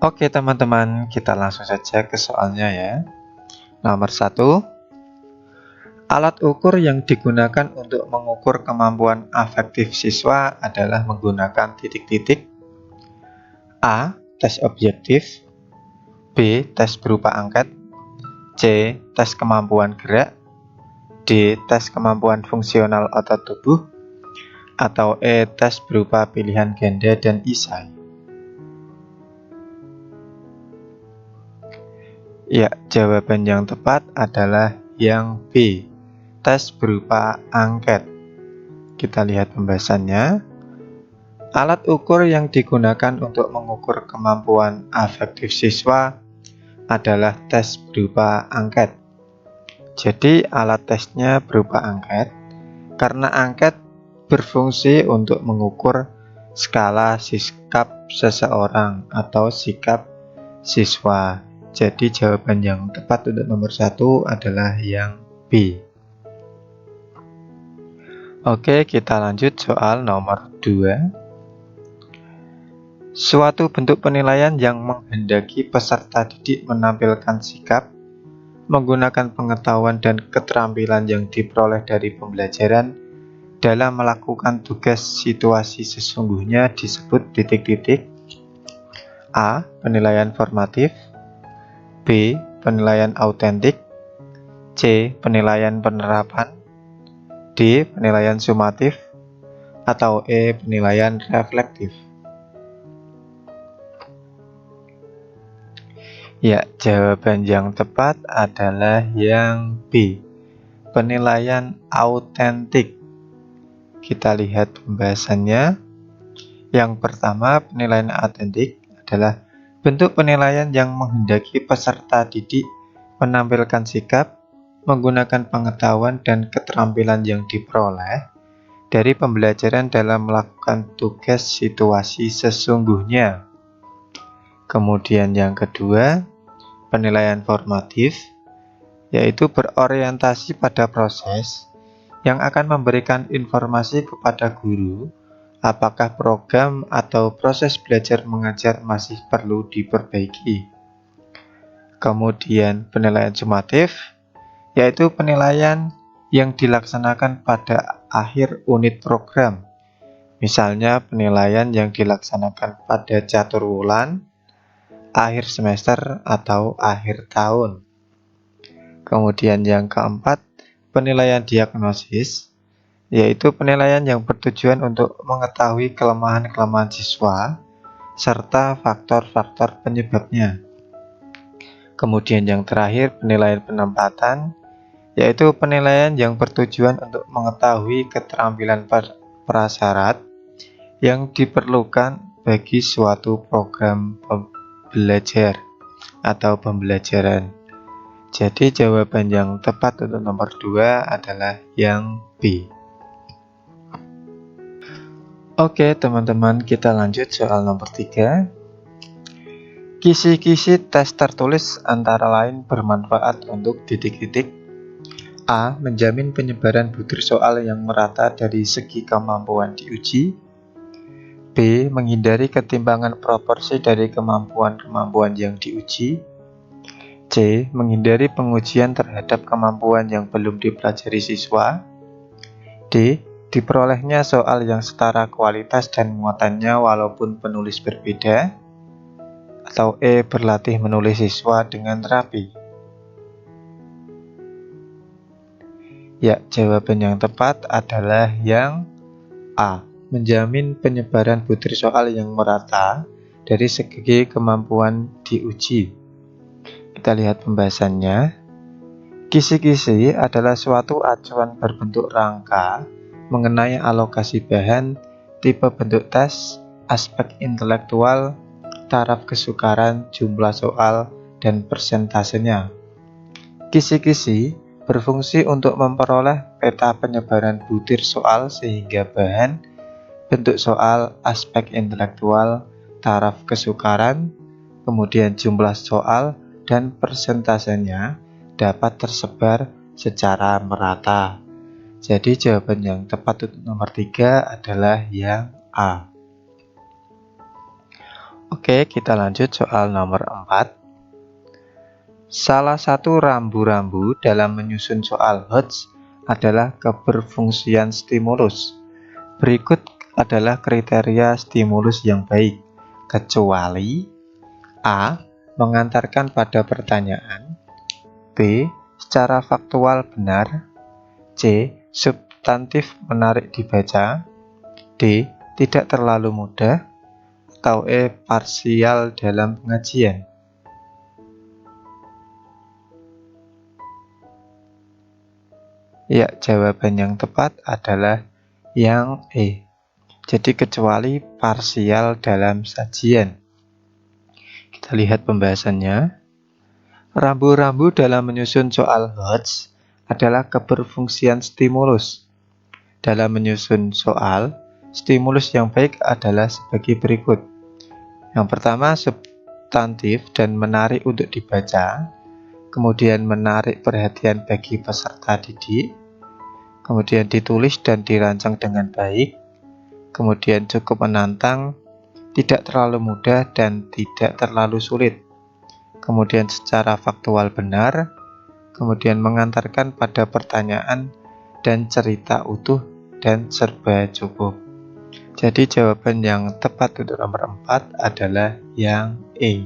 Oke teman-teman, kita langsung saja ke soalnya ya. Nomor 1, alat ukur yang digunakan untuk mengukur kemampuan afektif siswa adalah menggunakan titik-titik. A. Tes objektif. B. Tes berupa angket. C. Tes kemampuan gerak. D. Tes kemampuan fungsional otot tubuh. Atau E. Tes berupa pilihan ganda dan isai. Ya, jawaban yang tepat adalah yang B, tes berupa angket. Kita lihat pembahasannya. Alat ukur yang digunakan untuk mengukur kemampuan afektif siswa adalah tes berupa angket. Jadi alat tesnya berupa angket, karena angket berfungsi untuk mengukur skala sikap seseorang atau sikap siswa. Jadi jawaban yang tepat untuk nomor 1 adalah yang B. Oke, kita lanjut soal nomor 2. Suatu bentuk penilaian yang menghendaki peserta didik menampilkan sikap, menggunakan pengetahuan dan keterampilan yang diperoleh dari pembelajaran dalam melakukan tugas situasi sesungguhnya disebut titik-titik. A. Penilaian formatif. B. Penilaian autentik. C. Penilaian penerapan. D. Penilaian sumatif. Atau E. Penilaian reflektif. Ya, jawaban yang tepat adalah yang B. Penilaian autentik. Kita lihat pembahasannya. Yang pertama, penilaian autentik adalah bentuk penilaian yang menghendaki peserta didik menampilkan sikap, menggunakan pengetahuan dan keterampilan yang diperoleh dari pembelajaran dalam melakukan tugas situasi sesungguhnya. Kemudian yang kedua, penilaian formatif, yaitu berorientasi pada proses yang akan memberikan informasi kepada guru apakah program atau proses belajar mengajar masih perlu diperbaiki. Kemudian penilaian sumatif, yaitu penilaian yang dilaksanakan pada akhir unit program. Misalnya penilaian yang dilaksanakan pada catur wulan, akhir semester, atau akhir tahun. Kemudian yang keempat, penilaian diagnosis, yaitu penilaian yang bertujuan untuk mengetahui kelemahan-kelemahan siswa serta faktor-faktor penyebabnya. Kemudian yang terakhir, penilaian penempatan, yaitu penilaian yang bertujuan untuk mengetahui keterampilan prasyarat yang diperlukan bagi suatu program belajar atau pembelajaran. Jadi jawaban yang tepat untuk nomor 2 adalah yang B. Oke teman-teman, kita lanjut soal nomor 3. Kisi-kisi tes tertulis antara lain bermanfaat untuk titik-titik. A. Menjamin penyebaran butir soal yang merata dari segi kemampuan diuji. B. Menghindari ketimpangan proporsi dari kemampuan-kemampuan yang diuji. C. Menghindari pengujian terhadap kemampuan yang belum dipelajari siswa. D. Diperolehnya soal yang setara kualitas dan muatannya walaupun penulis berbeda. Atau E. Berlatih menulis siswa dengan rapi. Ya, jawaban yang tepat adalah yang A. Menjamin penyebaran butir soal yang merata dari segi kemampuan diuji. Kita lihat pembahasannya. Kisi-kisi adalah suatu acuan berbentuk rangka mengenai alokasi bahan, tipe bentuk tes, aspek intelektual, taraf kesukaran, jumlah soal, dan persentasenya. Kisi-kisi berfungsi untuk memperoleh peta penyebaran butir soal sehingga bahan, bentuk soal, aspek intelektual, taraf kesukaran, kemudian jumlah soal, dan persentasenya dapat tersebar secara merata. Jadi jawaban yang tepat untuk nomor 3 adalah yang A. Oke, kita lanjut soal nomor 4. Salah satu rambu-rambu dalam menyusun soal Hodge adalah keberfungsian stimulus. Berikut adalah kriteria stimulus yang baik, kecuali A. Mengantarkan pada pertanyaan, B. Secara faktual benar, C. Substantif menarik dibaca, D. Tidak terlalu mudah, atau E. Parsial dalam pengajian. Ya, jawaban yang tepat adalah yang E. Jadi kecuali parsial dalam sajian. Kita lihat pembahasannya. Rambu-rambu dalam menyusun soal Hodge adalah keberfungsian stimulus. Dalam menyusun soal, stimulus yang baik adalah sebagai berikut. Yang pertama, substantif dan menarik untuk dibaca, kemudian menarik perhatian bagi peserta didik, kemudian ditulis dan dirancang dengan baik, kemudian cukup menantang, tidak terlalu mudah dan tidak terlalu sulit, kemudian secara faktual benar, kemudian mengantarkan pada pertanyaan dan cerita utuh dan serba cukup. Jadi jawaban yang tepat untuk nomor 4 adalah yang E.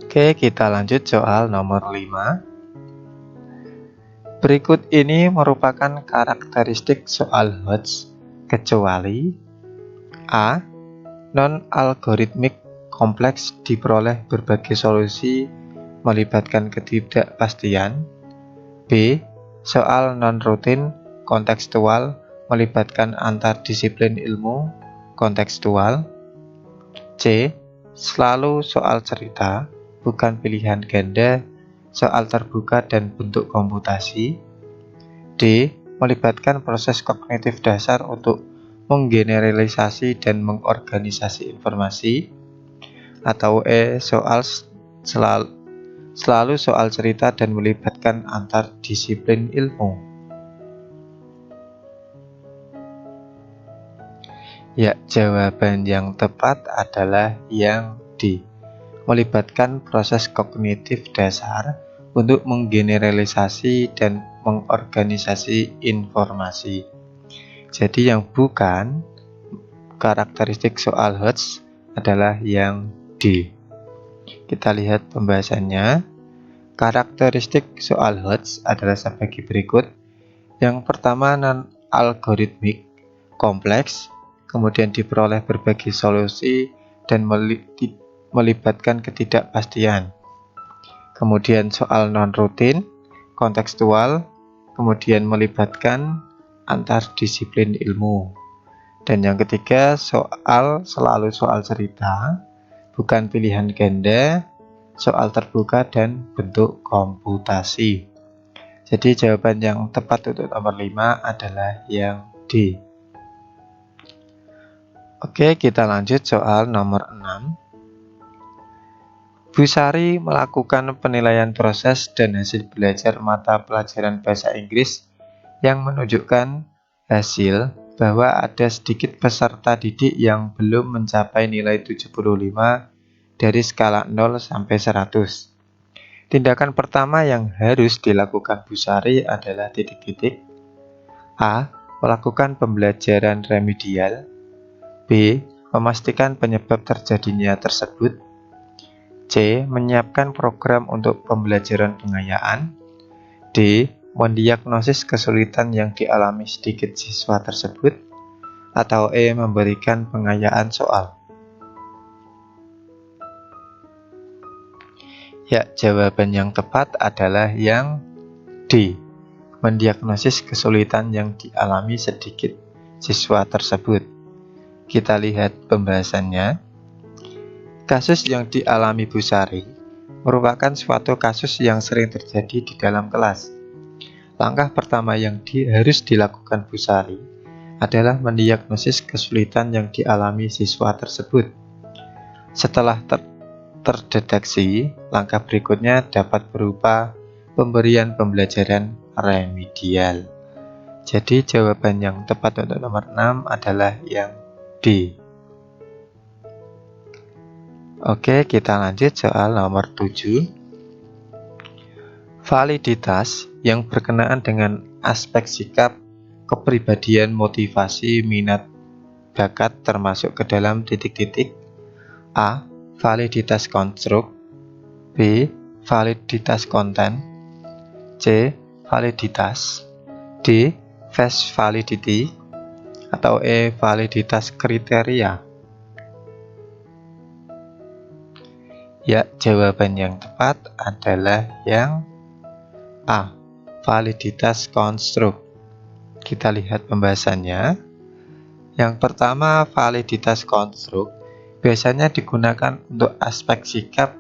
Oke, kita lanjut soal nomor 5. Berikut ini merupakan karakteristik soal Hodge kecuali A. Non-algoritmik kompleks diperoleh berbagai solusi melibatkan ketidakpastian. B. Soal non-rutin kontekstual melibatkan antar disiplin ilmu kontekstual. C. Selalu soal cerita, bukan pilihan ganda, soal terbuka dan bentuk komputasi. D. Melibatkan proses kognitif dasar untuk menggeneralisasi dan mengorganisasi informasi. Atau E. Selalu soal cerita dan melibatkan antar disiplin ilmu. Ya, jawaban yang tepat adalah yang D. Melibatkan proses kognitif dasar untuk menggeneralisasi dan mengorganisasi informasi. Jadi yang bukan karakteristik soal Hodge adalah yang D. Kita lihat pembahasannya. Karakteristik soal Hodge adalah sebagai berikut. Yang pertama, non-algoritmik kompleks, kemudian diperoleh berbagai solusi dan melibatkan ketidakpastian. Kemudian soal non-rutin, kontekstual, kemudian melibatkan antar disiplin ilmu. Dan yang ketiga, selalu soal cerita, bukan pilihan ganda, soal terbuka dan bentuk komputasi. Jadi jawaban yang tepat untuk nomor 5 adalah yang D. Oke, kita lanjut soal nomor 6. Bu Sari melakukan penilaian proses dan hasil belajar mata pelajaran bahasa Inggris yang menunjukkan hasil bahwa ada sedikit peserta didik yang belum mencapai nilai 75 dari skala 0 sampai 100. Tindakan pertama yang harus dilakukan Bu Sari adalah titik-titik. A. Melakukan pembelajaran remedial. B. Memastikan penyebab terjadinya tersebut. C. Menyiapkan program untuk pembelajaran pengayaan. D. Mendiagnosis kesulitan yang dialami sedikit siswa tersebut. Atau E. Memberikan pengayaan soal. Ya, jawaban yang tepat adalah yang D. Mendiagnosis kesulitan yang dialami sedikit siswa tersebut. Kita lihat pembahasannya. Kasus yang dialami Bu Sari merupakan suatu kasus yang sering terjadi di dalam kelas. Langkah pertama yang harus dilakukan Bu Sari adalah mendiagnosis kesulitan yang dialami siswa tersebut. Setelah terdeteksi, langkah berikutnya dapat berupa pemberian pembelajaran remedial. Jadi jawaban yang tepat untuk nomor 6 adalah yang D. Oke, kita lanjut soal nomor 7. Validitas yang berkenaan dengan aspek sikap, kepribadian, motivasi, minat, bakat termasuk ke dalam titik-titik. A. Validitas konstruk. B. Validitas konten. C. Validitas. D. Face validity. Atau E. Validitas kriteria. Ya, jawaban yang tepat adalah yang A. Validitas konstruk. Kita lihat pembahasannya. Yang pertama, validitas konstruk biasanya digunakan untuk aspek sikap,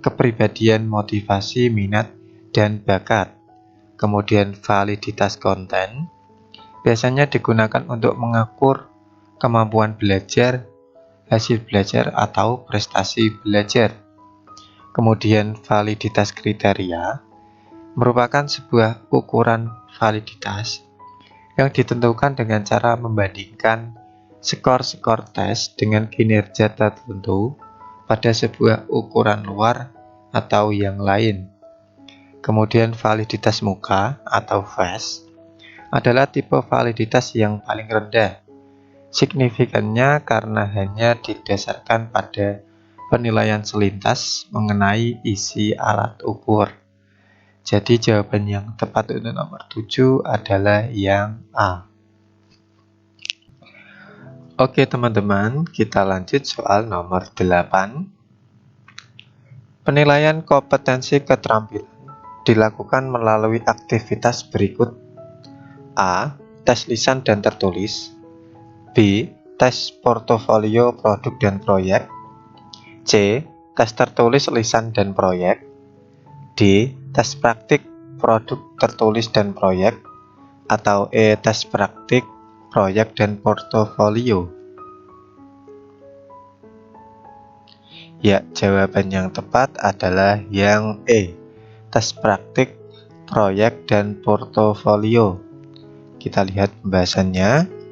kepribadian, motivasi, minat, dan bakat. Kemudian validitas konten biasanya digunakan untuk mengukur kemampuan belajar, hasil belajar, atau prestasi belajar. Kemudian validitas kriteria merupakan sebuah ukuran validitas yang ditentukan dengan cara membandingkan skor-skor tes dengan kinerja tertentu pada sebuah ukuran luar atau yang lain. Kemudian validitas muka atau face adalah tipe validitas yang paling rendah. Signifikannya karena hanya didasarkan pada penilaian selintas mengenai isi alat ukur. Jadi jawaban yang tepat untuk nomor 7 adalah yang A. Oke teman-teman, kita lanjut soal nomor 8. Penilaian kompetensi keterampilan dilakukan melalui aktivitas berikut. A. Tes lisan dan tertulis. B. Tes portofolio produk dan proyek. C. Tes tertulis lisan dan proyek. D. Tes praktik produk tertulis dan proyek. Atau E. Tes praktik proyek dan portofolio. Ya, jawaban yang tepat adalah yang E. Tes praktik proyek dan portofolio. Kita lihat pembahasannya.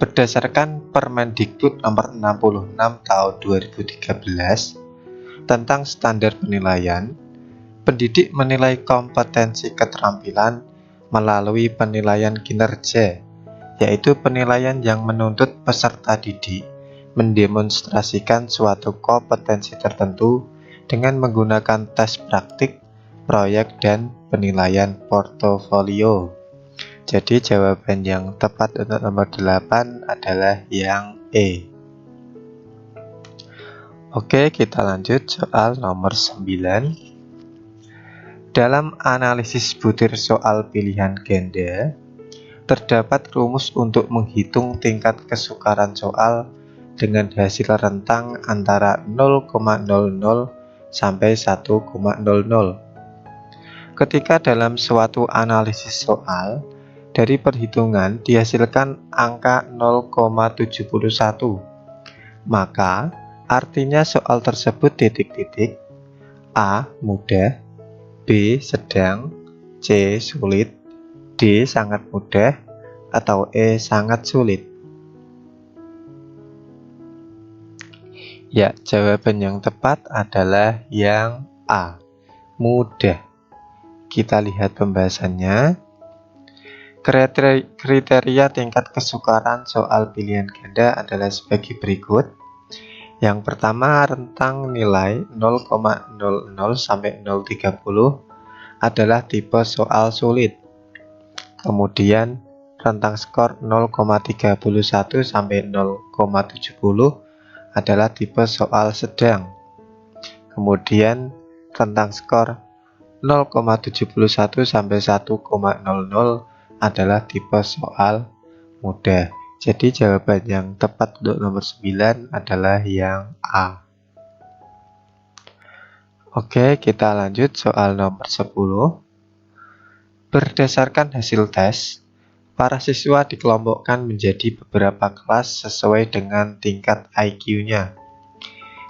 Berdasarkan Permendikbud nomor 66 tahun 2013 tentang standar penilaian, pendidik menilai kompetensi keterampilan melalui penilaian kinerja, yaitu penilaian yang menuntut peserta didik mendemonstrasikan suatu kompetensi tertentu dengan menggunakan tes praktik, proyek, dan penilaian portofolio. Jadi jawaban yang tepat untuk nomor 8 adalah yang E. Oke, kita lanjut soal nomor 9. Dalam analisis butir soal pilihan ganda, terdapat rumus untuk menghitung tingkat kesukaran soal dengan hasil rentang antara 0,00 sampai 1,00. Ketika dalam suatu analisis soal, dari perhitungan dihasilkan angka 0,71, maka artinya soal tersebut titik-titik A. mudah, B. sedang, C. sulit, D. sangat mudah, atau E. sangat sulit. Ya, jawaban yang tepat adalah yang A. mudah. Kita lihat pembahasannya. Kriteria tingkat kesukaran soal pilihan ganda adalah sebagai berikut. Yang pertama, rentang nilai 0,00 sampai 0,30 adalah tipe soal sulit. Kemudian rentang skor 0,31 sampai 0,70 adalah tipe soal sedang. Kemudian rentang skor 0,71 sampai 1,00 adalah tipe soal mudah. Jadi jawaban yang tepat untuk nomor 9 adalah yang A. Oke, kita lanjut soal nomor 10. Berdasarkan hasil tes, para siswa dikelompokkan menjadi beberapa kelas sesuai dengan tingkat IQ-nya.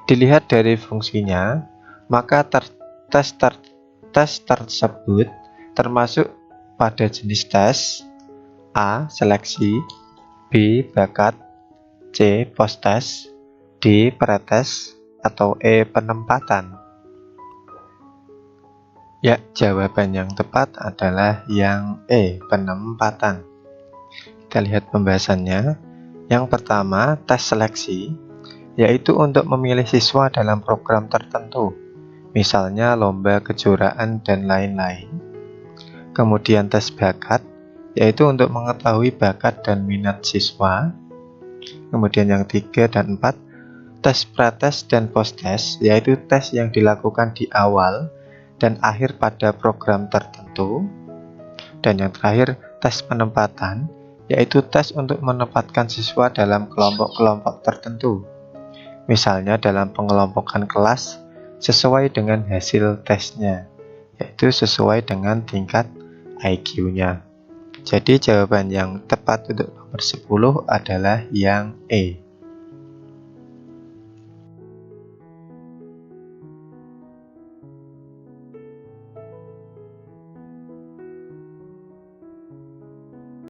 Dilihat dari fungsinya, maka tes tersebut termasuk pada jenis tes A. seleksi, B. bakat, C. post-tes, D. pretest, atau E. Penempatan? Ya, jawaban yang tepat adalah yang E. Penempatan. Kita lihat pembahasannya. Yang pertama, tes seleksi, yaitu untuk memilih siswa dalam program tertentu, misalnya lomba, kejuaraan, dan lain-lain. Kemudian tes bakat, yaitu untuk mengetahui bakat dan minat siswa. Kemudian yang 3 dan 4, tes prates dan postes, yaitu tes yang dilakukan di awal dan akhir pada program tertentu. Dan yang terakhir, tes penempatan, yaitu tes untuk menempatkan siswa dalam kelompok-kelompok tertentu. Misalnya dalam pengelompokan kelas sesuai dengan hasil tesnya, yaitu sesuai dengan tingkat IQ-nya. Jadi jawaban yang tepat untuk nomor 10 adalah yang E.